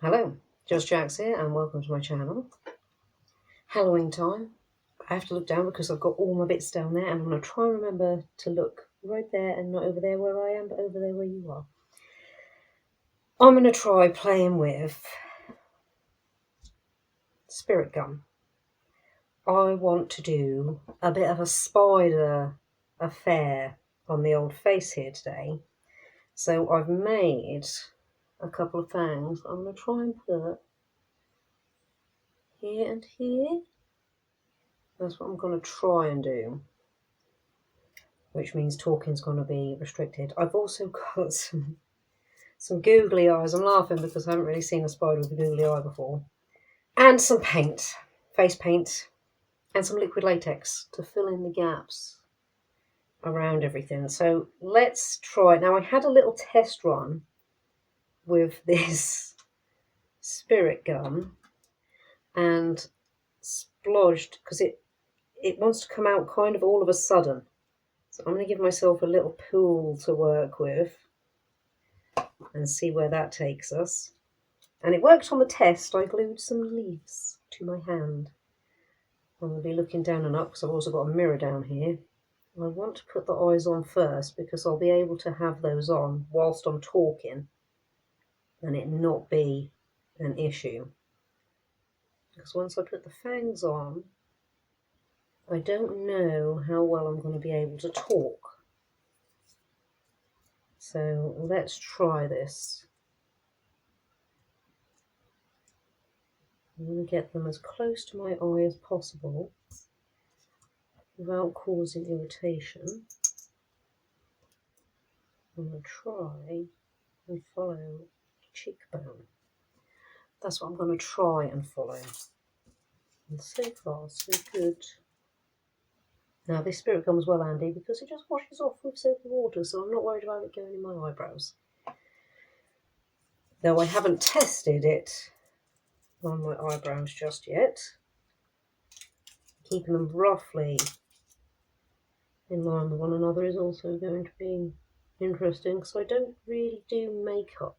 Hello, Just Jax here and welcome to my channel. Halloween time. I have to look down because I've got all my bits down there and I'm going to try and remember to look right there and not over there where I am, but over there where you are. I'm going to try playing with Spirit Gum. I want to do a bit of a spider affair on the old face here today. So I've made a couple of fangs. I'm going to try and put here and here. That's what I'm going to try and do, which means talking's going to be restricted. I've also got some googly eyes. I'm laughing because I haven't really seen a spider with a googly eye before. And some paint, face paint, and some liquid latex to fill in the gaps around everything. So let's try it. Now, I had a little test run with this Spirit Gum and splodged because it wants to come out kind of all of a sudden. So I'm going to give myself a little pool to work with and see where that takes us. And it worked on the test. I glued some leaves to my hand. I'm going to be looking down and up because I've also got a mirror down here. I want to put the eyes on first because I'll be able to have those on whilst I'm talking and it not be an issue. Because once I put the fangs on, I don't know how well I'm going to be able to talk. So let's try this. I'm going to get them as close to my eye as possible without causing irritation. I'm going to try and follow the cheekbone. That's what I'm going to try and follow. And so far, so good. Now, this Spirit Gum is well handy because it just washes off with soapy water, so I'm not worried about it going in my eyebrows. Though I haven't tested it on my eyebrows just yet. Keeping them roughly in line with one another is also going to be interesting because I don't really do makeup.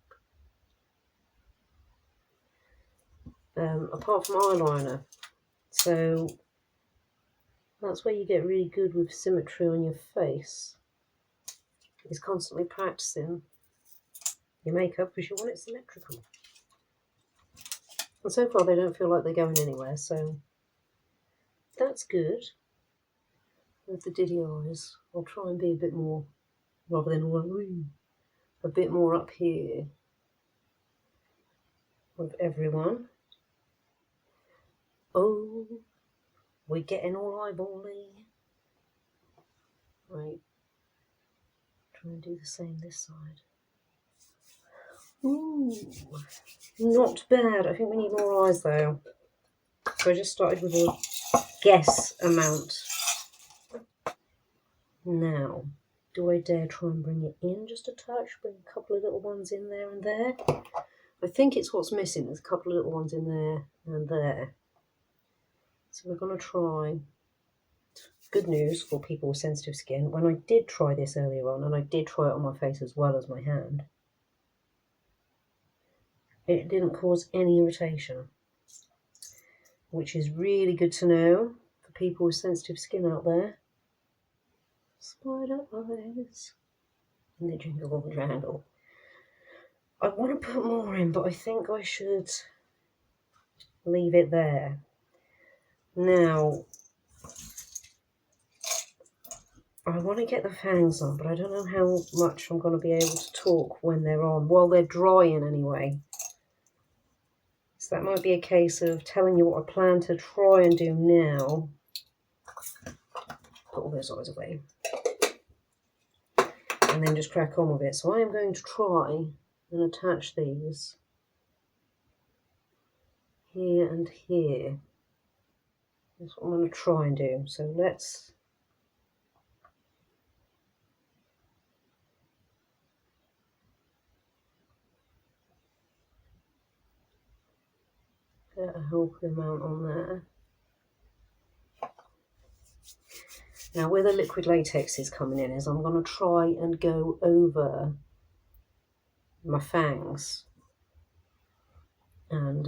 Apart from eyeliner. So that's where you get really good with symmetry on your face. Is constantly practicing your makeup because you want it symmetrical. And so far they don't feel like they're going anywhere, so that's good. With the diddy eyes, I'll try and be a bit more, rather than a bit more up here with everyone. Oh, we're getting all eyebally. Right, try and do the same this side. Ooh, not bad. I think we need more eyes though. So I just started with a guess amount. Now, do I dare try and bring it in just a touch? Bring a couple of little ones in there and there. I think it's what's missing. There's a couple of little ones in there and there. So we're going to try. Good news for people with sensitive skin. When I did try this earlier on, and I did try it on my face as well as my hand, it didn't cause any irritation, which is really good to know for people with sensitive skin out there. Spider eyes. And the jingle jangle. I want to put more in, but I think I should leave it there. Now, I want to get the fangs on, but I don't know how much I'm going to be able to talk when they're on. Well, they're drying anyway. So that might be a case of telling you what I plan to try and do now. Put all those eyes away. And then just crack on with it. So I am going to try and attach these here and here. That's what I'm going to try and do. So let's get a healthy amount on there. Now where the liquid latex is coming in is I'm going to try and go over my fangs And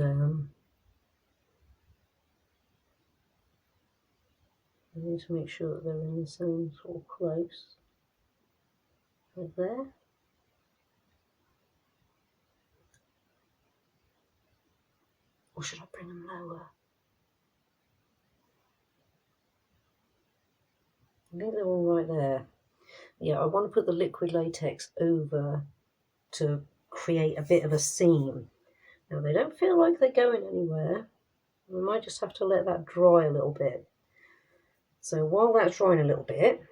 I need to make sure that they're in the same sort of place. Right there. Or should I bring them lower? I think they're all right there. Yeah, I want to put the liquid latex over to create a bit of a seam. Now they don't feel like they're going anywhere. We might just have to let that dry a little bit. So while that's drying a little bit,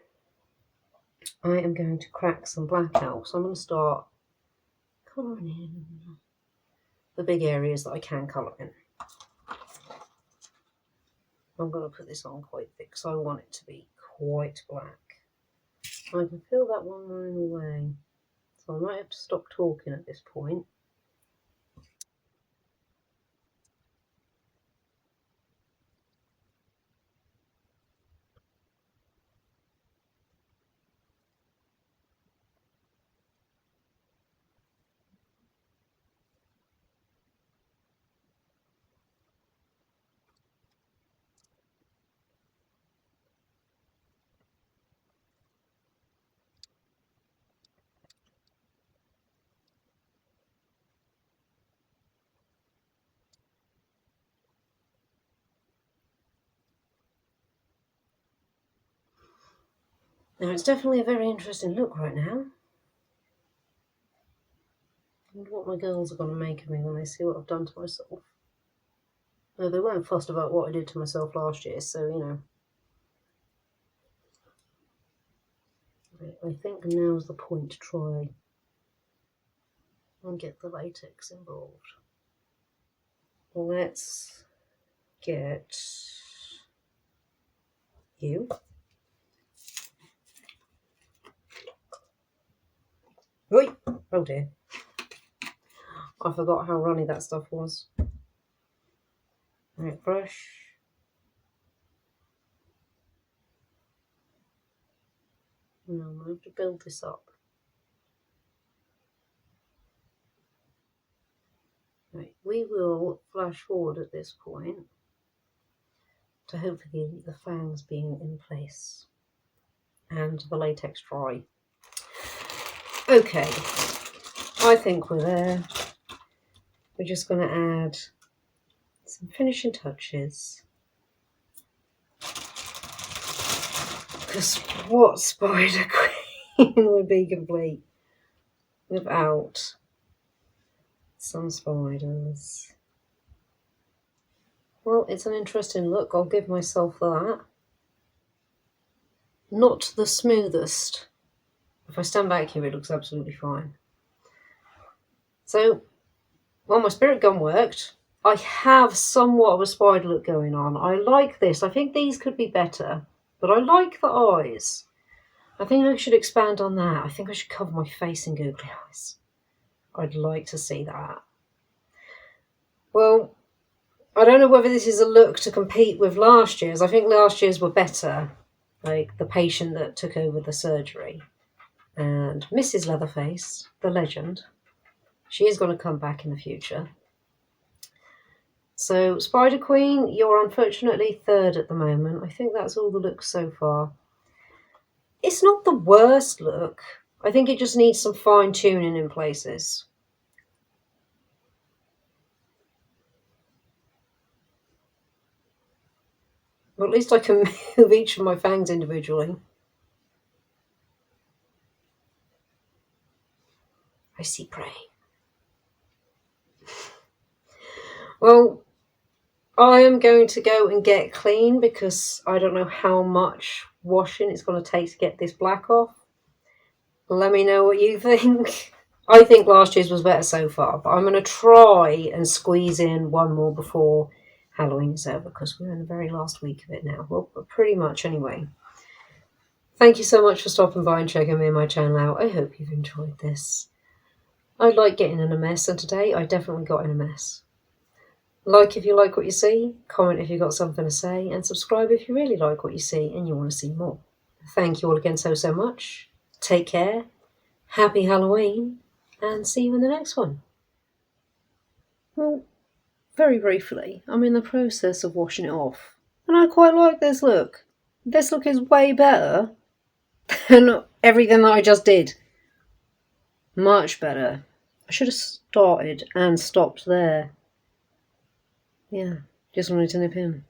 I am going to crack some black out. So I'm going to start colouring in the big areas that I can colour in. I'm going to put this on quite thick because I want it to be quite black. I can feel that one running away, so I might have to stop talking at this point. Now it's definitely a very interesting look right now. I wonder what my girls are going to make of me when they see what I've done to myself. No, they weren't fussed about what I did to myself last year, so you know. I think now's the point to try and get the latex involved. Let's get you. Oi! Oh dear. I forgot how runny that stuff was. Right, brush. No, I'm going to have to build this up. Right, we will flash forward at this point to hopefully the fangs being in place and the latex dry. Okay, I think we're there. We're just going to add some finishing touches. Because what Spider Queen would be complete without some spiders? Well, it's an interesting look, I'll give myself that. Not the smoothest. If I stand back here, it looks absolutely fine. So, well, my spirit gun worked. I have somewhat of a spider look going on. I like this. I think these could be better, but I like the eyes. I think I should expand on that. I think I should cover my face in googly eyes. I'd like to see that. Well, I don't know whether this is a look to compete with last year's. I think last year's were better, like the patient that took over the surgery. And Mrs. Leatherface, the legend, she is going to come back in the future. So, Spider Queen, you're unfortunately third at the moment. I think that's all the looks so far. It's not the worst look. I think it just needs some fine tuning in places. But at least I can move each of my fangs individually. I see prey. Well, I am going to go and get clean because I don't know how much washing it's going to take to get this black off. Let me know what you think. I think last year's was better so far, but I'm going to try and squeeze in one more before Halloween is over because we're in the very last week of it now. Well, pretty much anyway. Thank you so much for stopping by and checking me and my channel out. I hope you've enjoyed this. I like getting in a mess, and today I definitely got in a mess. Like if you like what you see, comment if you've got something to say, and subscribe if you really like what you see and you want to see more. Thank you all again so much. Take care. Happy Halloween. And see you in the next one. Well, very briefly, I'm in the process of washing it off. And I quite like this look. This look is way better than everything that I just did. Much better. I should have started and stopped there. Yeah, just wanted to nip in.